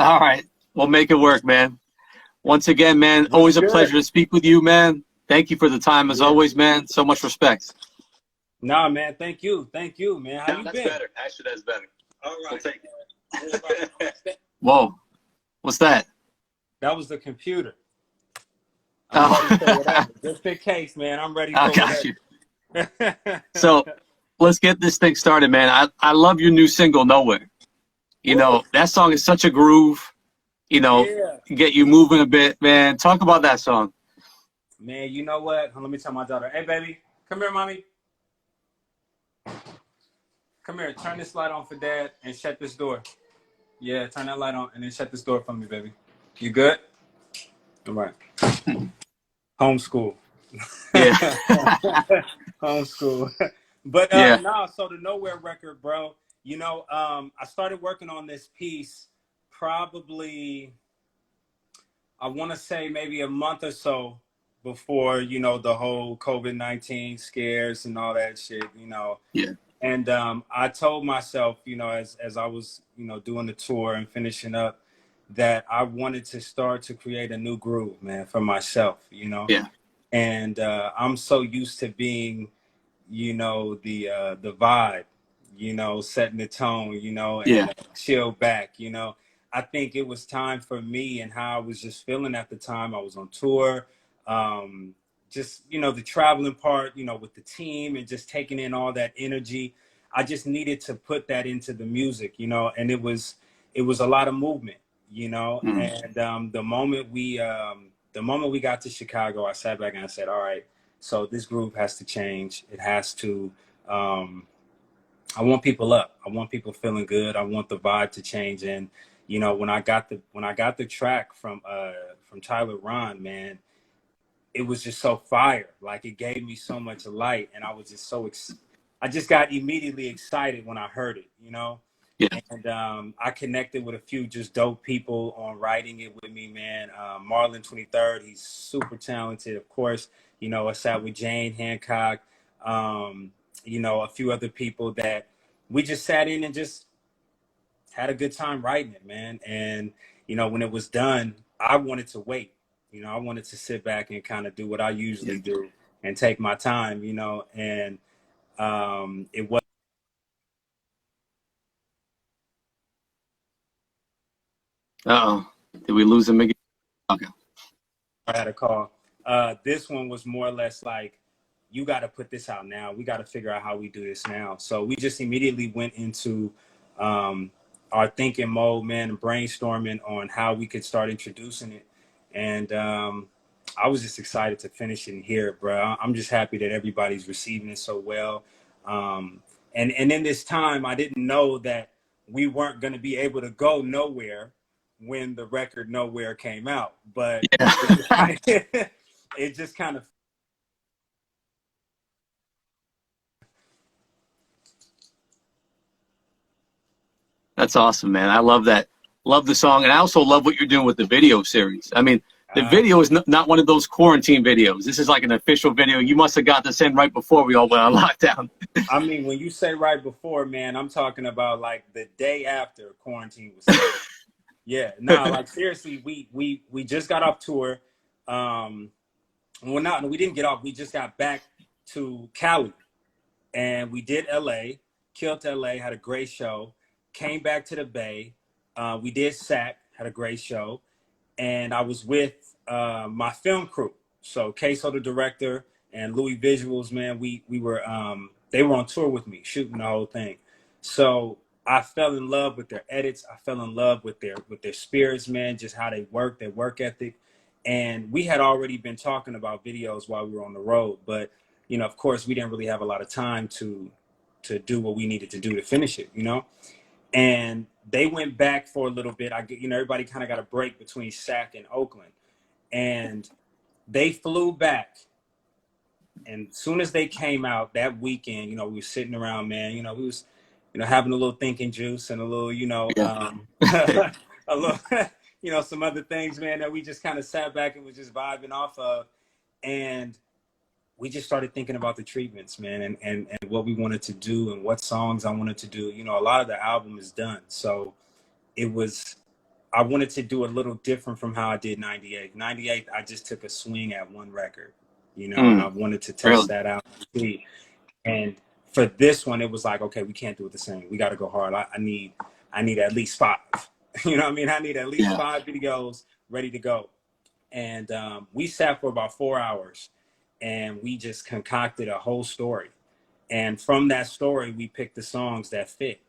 All right. We'll make it work, man. Once again, man, What's always a good? pleasure to speak with you, man. Thank you for the time as Yeah. always, man. So much respect. Nah, man. Thank you, man. How you That's been? better. Actually, that's better. All We'll right. take it. Whoa. What's that? That was the computer. I'm ready for Oh, whatever. Just in case, man. I'm ready I for got you. whatever. So let's get this thing started, man. I love your new single, Nowhere. You know, that song is such a groove, Yeah. get you moving a bit, man. Talk about that song. Man, you know what? Let me tell my daughter, hey, baby, come here, mommy. Come here. Turn this light on for dad and shut this door. Yeah, turn that light on and then shut this door for me, baby. You good? All right. Homeschool. Yeah. Homeschool. But Yeah. no, so the Nowhere record, bro, I started working on this piece probably, I want to say maybe a month or so before, the whole COVID-19 scares and all that shit. Yeah. And I told myself, as I was, doing the tour and finishing up, that I wanted to start to create a new groove, man, for myself. Yeah. And I'm so used to being, the vibe, setting the tone, Yeah. and chill back. I think it was time for me and how I was just feeling at the time. I was on tour, just, the traveling part, with the team and just taking in all that energy. I just needed to put that into the music, and it was a lot of movement. Mm. And the moment we got to Chicago, I sat back and I said, all right, so this groove has to change. It has to, I want people up. I want people feeling good. I want the vibe to change. And, when I got the track from Tyler Ron, man, it was just so fire. Like, it gave me so much light, and I was just I just got immediately excited when I heard it. Yeah. And I connected with a few just dope people on writing it with me, man. Marlon 23rd, he's super talented. Of course, I sat with Jane Hancock, a few other people that we just sat in and just had a good time writing it, man. And, when it was done, I wanted to wait. I wanted to sit back and kind of do what I Yeah. usually do and take my time, and it was. Uh-oh. Did we lose him again? Okay. I had a call. This one was more or less like, you got to put this out now. We got to figure out how we do this now. So we just immediately went into our thinking mode, man, and brainstorming on how we could start introducing it. And I was just excited to finish it and hear it, bro. I'm just happy that everybody's receiving it so well. And in this time, I didn't know that we weren't going to be able to go nowhere when the record Nowhere came out, but Yeah. it just kind of. That's awesome, man. I love that. Love the song. And I also love what you're doing with the video series. I mean, the video is not one of those quarantine videos. This is like an official video. You must have got this in right before we all went on lockdown. I mean, when you say right before, man, I'm talking about like the day after quarantine was started. Yeah, nah, like seriously, we just got off tour. Well, no, we didn't get off. We just got back to Cali, and we did LA, killed LA, had a great show. Came back to the Bay. We did SAC, had a great show, and I was with my film crew. So Queso, the director, and Louis Visuals, man, we were they were on tour with me, shooting the whole thing. So I fell in love with their edits. I fell in love with their spirits, man, just how they work, their work ethic. And we had already been talking about videos while we were on the road, but of course, we didn't really have a lot of time to do what we needed to do to finish it. And they went back for a little bit. Everybody kind of got a break between SAC and Oakland, and they flew back. And as soon as they came out that weekend, we were sitting around, man. We was, having a little thinking juice and a little, Yeah. a little, some other things, man, that we just kind of sat back and was just vibing off of, and we just started thinking about the treatments, man, and what we wanted to do and what songs I wanted to do. A lot of the album is done. So it was I wanted to do a little different from how I did 98. 98, I just took a swing at one record, you know, and I wanted to test Really? that out and see. And for this one, it was like, okay, we can't do it the same. We got to go hard. I need at least 5. You know what I mean? I need at least 5 videos ready to go. And we sat for about 4 hours, and we just concocted a whole story. And from that story, we picked the songs that fit.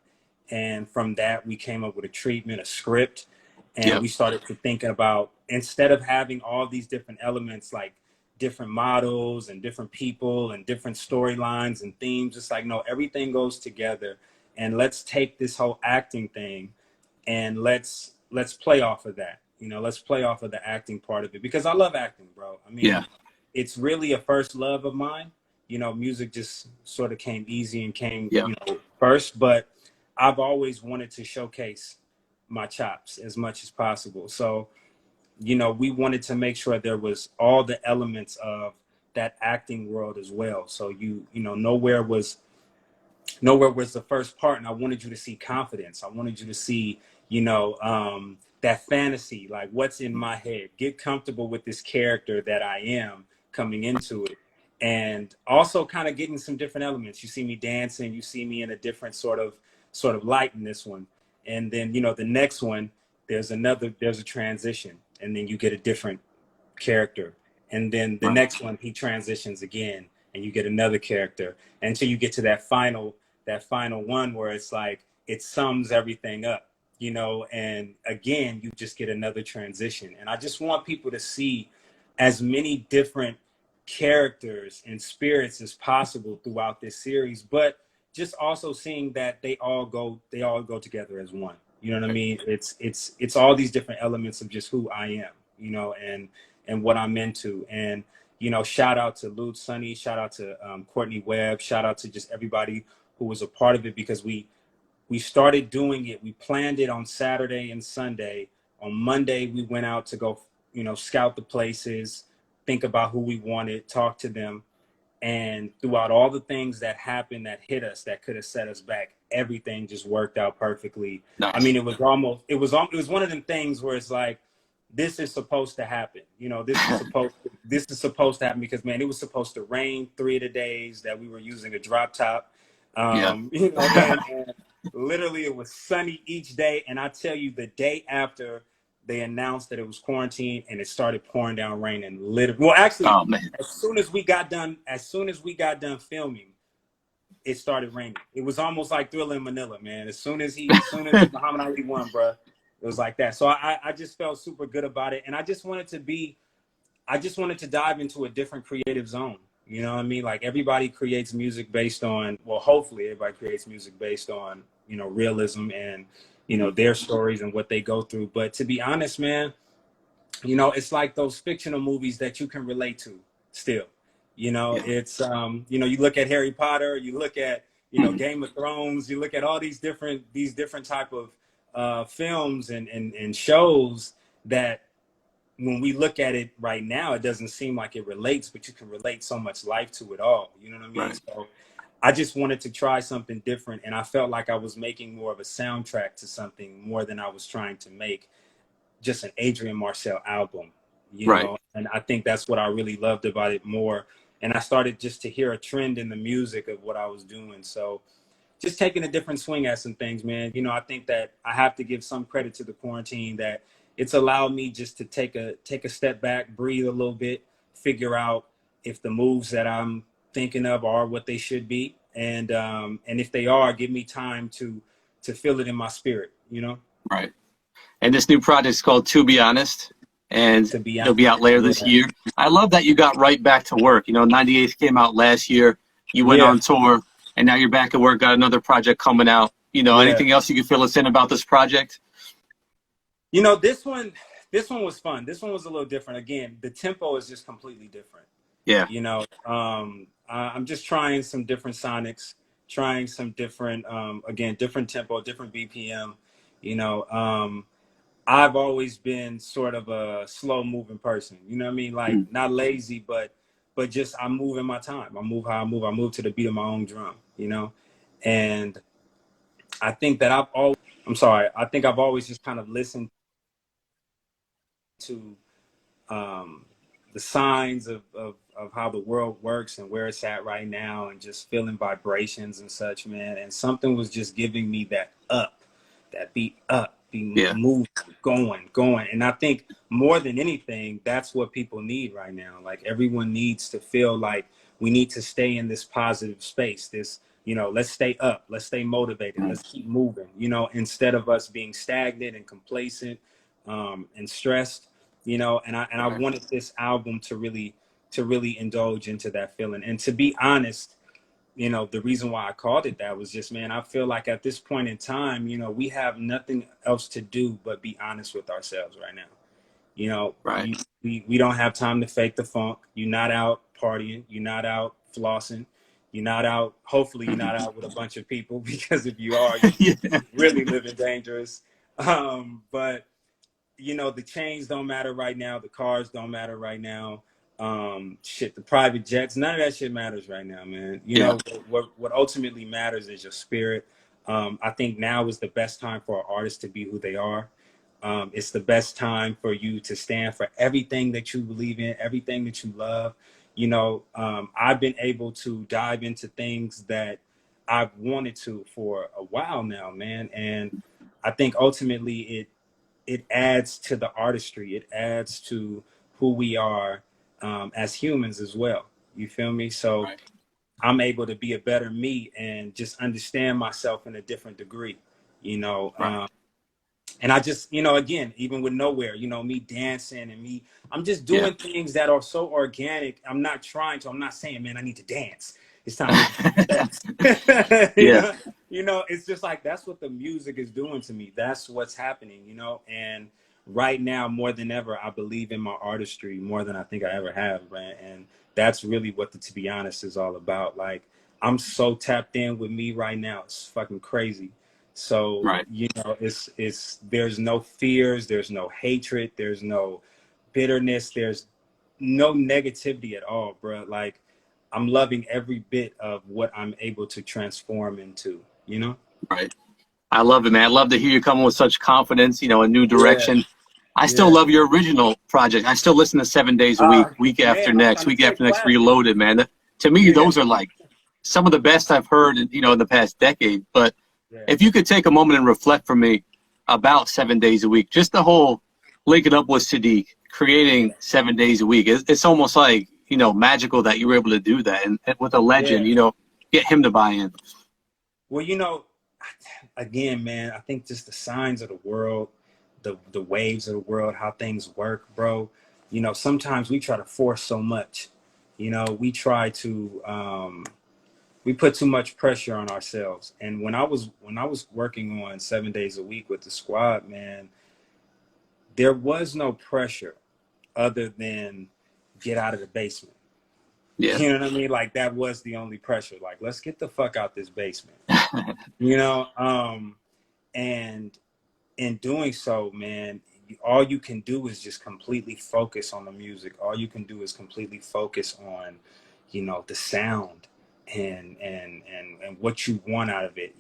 And from that, we came up with a treatment, a script. And we started to think about, instead of having all these different elements, like different models and different people and different storylines and themes, it's like, no, everything goes together. And let's take this whole acting thing and let's play off of that. You know, let's play off of the acting part of it, because I love acting, bro. I mean, it's really a first love of mine. You know, music just sort of came easy and came, you know, first, but I've always wanted to showcase my chops as much as possible. So, you know, we wanted to make sure there was all the elements of that acting world as well. So you know, nowhere was the first part, and I wanted you to see confidence. I wanted you to see, you know, that fantasy, like what's in my head, get comfortable with this character that I am coming into it. And also kind of getting some different elements. You see me dancing, you see me in a different sort of light in this one. And then, you know, the next one, there's a transition, and then you get a different character. And then the next one, he transitions again, and you get another character, until you get to that final one where it's like, it sums everything up, you know, and again, you just get another transition. And I just want people to see as many different characters and spirits as possible throughout this series, but just also seeing that they all go together as one. You know what I mean? It's all these different elements of just who I am, you know, and what I'm into. And, you know, shout out to Lude Sonny, shout out to Courtney Webb, shout out to just everybody who was a part of it, because we started doing it. We planned it on Saturday and Sunday. On Monday, we went out to go, you know, scout the places, think about who we wanted, talk to them. And throughout all the things that happened, that hit us, that could have set us back, everything just worked out perfectly. Nice. I mean, it was one of them things where it's like, this is supposed to happen. You know, this is supposed to happen, because, man, it was supposed to rain 3 of the days that we were using a drop top. You know, and literally it was sunny each day. And I tell you, the day after they announced that it was quarantine, and it started pouring down rain, and literally, well, actually, as soon as we got done filming, it started raining. It was almost like Thriller in Manila, man. As soon as Muhammad Ali won, bro, it was like that. So I just felt super good about it, and I just wanted to dive into a different creative zone. You know what I mean? Like, everybody creates music based on, well, hopefully everybody creates music based on, you know, realism and, you know, their stories and what they go through. But to be honest, man, you know, it's like those fictional movies that you can relate to still. You know, it's, you know, you look at Harry Potter, you look at, you know, Game of Thrones, you look at all these different type of films and shows that, when we look at it right now, it doesn't seem like it relates, but you can relate so much life to it all. You know what I mean? Right. So I just wanted to try something different, and I felt like I was making more of a soundtrack to something more than I was trying to make just an Adrian Marcel album, you know? And I think that's what I really loved about it more. And I started just to hear a trend in the music of what I was doing. So just taking a different swing at some things, man. You know, I think that I have to give some credit to the quarantine, that it's allowed me just to take a step back, breathe a little bit, figure out if the moves that I'm thinking of are what they should be. And if they are, give me time to feel it in my spirit, you know? Right. And this new project is called To Be Honest, and it'll be out later this year. I love that you got right back to work. You know, 98 came out last year. You went on tour, and now you're back at work, got another project coming out. You know, anything else you can fill us in about this project? You know, this one was fun. This one was a little different. Again, the tempo is just completely different. Yeah. You know, I'm just trying some different sonics, trying some different, again, different tempo, different BPM. You know, I've always been sort of a slow moving person. You know what I mean? Like, not lazy, but just I move in my time. I move how I move. I move to the beat of my own drum, you know? And I think that I think I've always just kind of listened to the signs of how the world works and where it's at right now, and just feeling vibrations and such, man. And something was just giving me that up, that beat up, be Yeah. moving, going. And I think more than anything, that's what people need right now. Like, everyone needs to feel like we need to stay in this positive space. This, let's stay up, let's stay motivated, let's keep moving, instead of us being stagnant and complacent, and stressed, and I Right. wanted this album to really indulge into that feeling. And to be honest, the reason why I called it that was just, man, I feel like at this point in time, we have nothing else to do but be honest with ourselves right now. Right. We don't have time to fake the funk. You're not out partying. You're not out flossing. You're not out, hopefully you're not out with a bunch of people, because if you are, Yeah. you're really living dangerous. But the chains don't matter right now. The cars don't matter right now. The private jets, none of that shit matters right now, man. Yeah. What ultimately matters is your spirit. I think now is the best time for an artist to be who they are. It's the best time for you to stand for everything that you believe in, everything that you love. I've been able to dive into things that I've wanted to for a while now, man. And I think ultimately it adds to the artistry. It adds to who we are, as humans as well. You feel me? So Right. I'm able to be a better me and just understand myself in a different degree, you know. Right. And I just, again, even with Nowhere, me dancing and I'm just Yeah. doing things that are so organic. I'm not saying, man, I need to dance. It's time for me to dance. Yeah. It's just like, that's what the music is doing to me. That's what's happening, and right now, more than ever, I believe in my artistry more than I think I ever have, man. And that's really what To Be Honest is all about. Like, I'm so tapped in with me right now. It's fucking crazy. So, Right. it's there's no fears, there's no hatred, there's no bitterness, there's no negativity at all, bro. Like, I'm loving every bit of what I'm able to transform into. Right. I love it, man. I love to hear you coming with such confidence, a new Yeah, direction. I still yeah. love your original project. I still listen to 7 days a week, week after Man, I'm next, trying to week say after next, classic. Reloaded, man. To me, Yeah, those are like some of the best I've heard, in the past decade. But yeah, if you could take a moment and reflect for me about 7 days a week, just the whole linking up with Saadiq, creating 7 days a week, it's almost like, magical that you were able to do that. And with a legend, yeah. get him to buy in. Well, again, man, I think just the signs of the world, the waves of the world, how things work, bro. Sometimes we try to force so much. We try to we put too much pressure on ourselves. And when I was working on 7 days a week with the squad, man, there was no pressure other than get out of the basement. Yeah. You know what I mean? Like, that was the only pressure. Like, let's get the fuck out this basement. You know, and in doing so, man, all you can do is just completely focus on the music. All you can do is completely focus on, the sound and what you want out of it.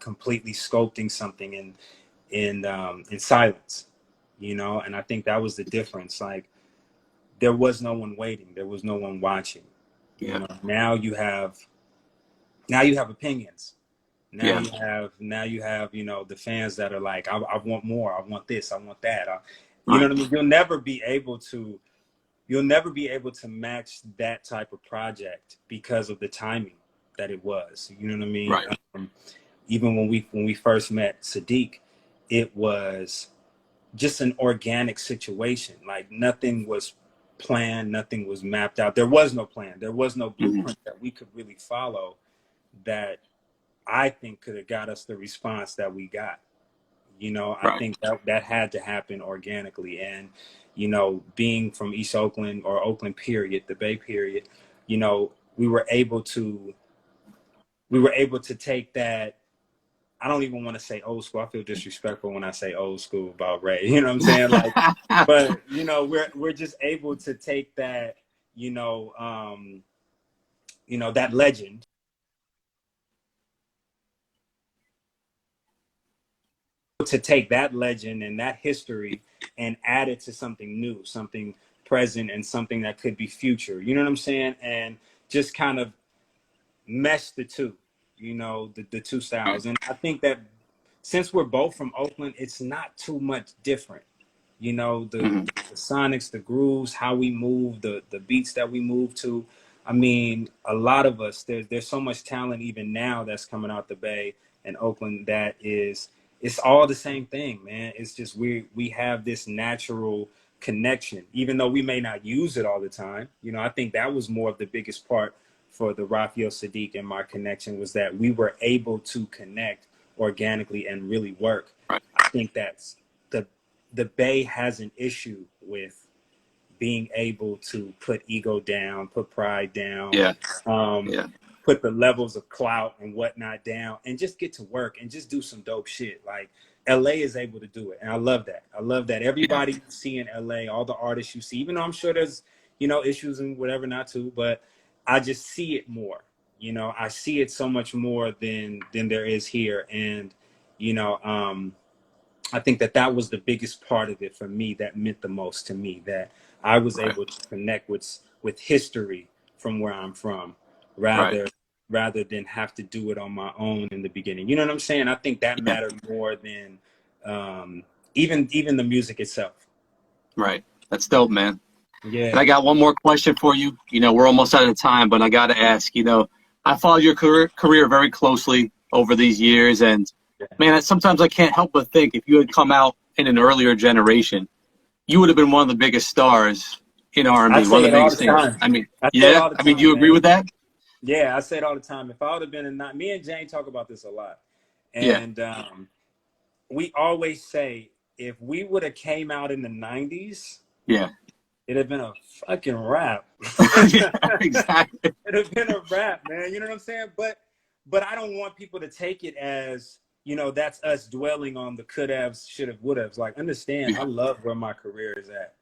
Completely sculpting something in silence. And I think that was the difference. Like, there was no one waiting. There was no one watching. Yeah. Now you have opinions. Now Yeah. you have the fans that are like, I want more. I want this. I want that. You know Right. what I mean? You'll never be able to match that type of project because of the timing that it was. You know what I mean? Right. Even when we first met Saadiq, it was just an organic situation. Like, nothing was planned, nothing was mapped out. There was no plan. There was no Mhm. blueprint that we could really follow that I think could have got us the response that we got. I Right. think that had to happen organically. And, being from East Oakland, or Oakland period, the Bay period, we were able to take that. I don't even want to say old school. I feel disrespectful when I say old school about Ray. You know what I'm saying? Like, but we're just able to take that, that legend. to take that legend and that history and add it to something new, something present, and something that could be future. You know what I'm saying? And just kind of mesh the two, you know, the two styles. And I think that since we're both from Oakland, it's not too much different. You know, the sonics, the grooves, how we move, the beats that we move to. I mean, a lot of us, there's so much talent even now that's coming out the Bay and Oakland that is, it's all the same thing, man. It's just we have this natural connection, even though we may not use it all the time. You know, I think that was more of the biggest part for the Raphael Saadiq and my connection, was that we were able to connect organically and really work. Right. I think that's the Bay has an issue with being able to put ego down, put pride down, put the levels of clout and whatnot down, and just get to work and just do some dope shit. Like LA is able to do it, and I love that. I love that everybody you see in LA, all the artists you see, even though I'm sure there's, you know, issues and whatever not to, but I just see it more. You know, I see it so much more than there is here, and you know, I think that was the biggest part of it for me, that meant the most to me, that I was able to connect with history from where I'm from, rather than have to do it on my own in the beginning. You know what I'm saying? I think that mattered more than even the music itself. Right. That's dope, man. Yeah. And I got one more question for you. You know, we're almost out of time, but I got to ask, you know, I followed your career very closely over these years, and man, sometimes I can't help but think if you had come out in an earlier generation, you would have been one of the biggest stars in R&B, one of the biggest things. I mean, do you agree with that? Yeah, I say it all the time. If I would have been me and Jane talk about this a lot. And we always say, if we would have came out in the 90s, it'd have been a fucking rap. Yeah, exactly. It'd have been a rap, man. You know what I'm saying? But I don't want people to take it as, you know, that's us dwelling on the could haves, should have, would haves. Like, understand, I love where my career is at.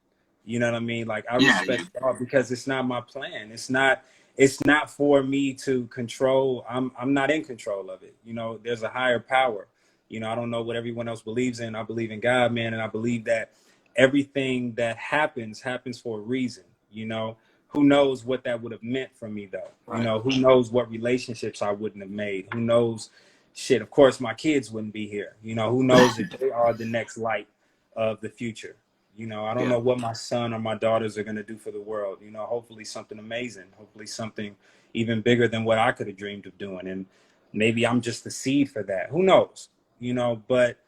You know what I mean? Like, I respect it all, because it's not my plan. It's not for me to control. I'm not in control of it. You know, there's a higher power. You know, I don't know what everyone else believes in. I believe in God, man, and I believe that everything that happens for a reason. You know, who knows what that would have meant for me, though? You know, who knows what relationships I wouldn't have made? Who knows? Shit, of course, my kids wouldn't be here. You know, who knows if they are the next light of the future? You know, I don't know what my son or my daughters are going to do for the world. You know, hopefully something amazing, hopefully something even bigger than what I could have dreamed of doing. And maybe I'm just the seed for that. Who knows? You know, but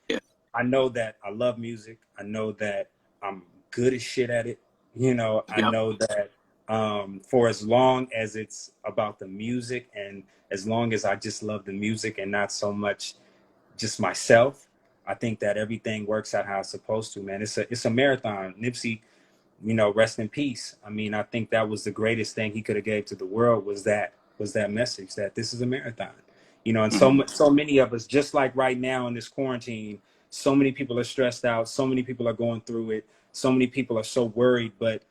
I know that I love music. I know that I'm good as shit at it. You know, I know that for as long as it's about the music, and as long as I just love the music and not so much just myself, I think that everything works out how it's supposed to, man. It's a marathon. Nipsey, you know, rest in peace. I mean, I think that was the greatest thing he could have gave to the world, was that message that this is a marathon. You know, and so many of us, just like right now in this quarantine, so many people are stressed out. So many people are going through it. So many people are so worried. But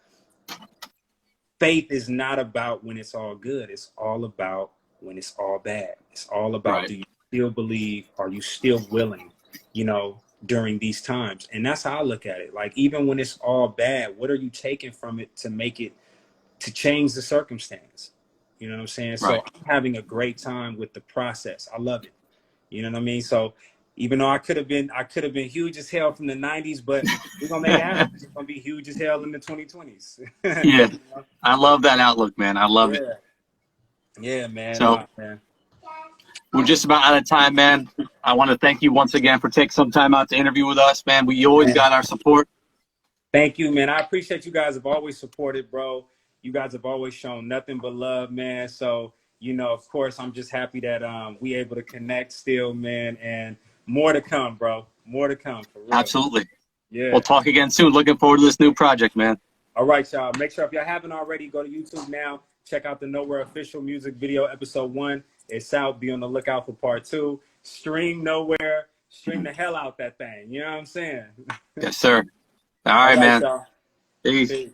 faith is not about when it's all good. It's all about when it's all bad. It's all about, do you still believe? Are you still willing, you know, during these times? And that's how I look at it. Like, even when it's all bad, what are you taking from it to make it, to change the circumstance? You know what I'm saying? So I'm having a great time with the process. I love it. You know what I mean? So even though I could have been huge as hell from the 90s, but we're going to make it happen. It's going to be huge as hell in the 2020s. Yeah. I love that outlook, man. I love it. Yeah, man. So, we're just about out of time, man. I want to thank you once again for taking some time out to interview with us, man. We always got our support. Thank you, man. I appreciate you guys have always supported, bro. You guys have always shown nothing but love, man. So, you know, of course, I'm just happy that we able to connect still, man. And more to come, bro. More to come, for real. Absolutely. Yeah. We'll talk again soon. Looking forward to this new project, man. All right, y'all. Make sure, if y'all haven't already, go to YouTube now. Check out the Nowhere official music video, episode 1. It's out. Be on the lookout for part 2. Stream Nowhere. Stream the hell out that thing. You know what I'm saying? Yes, sir. All right, man. Y'all. Peace.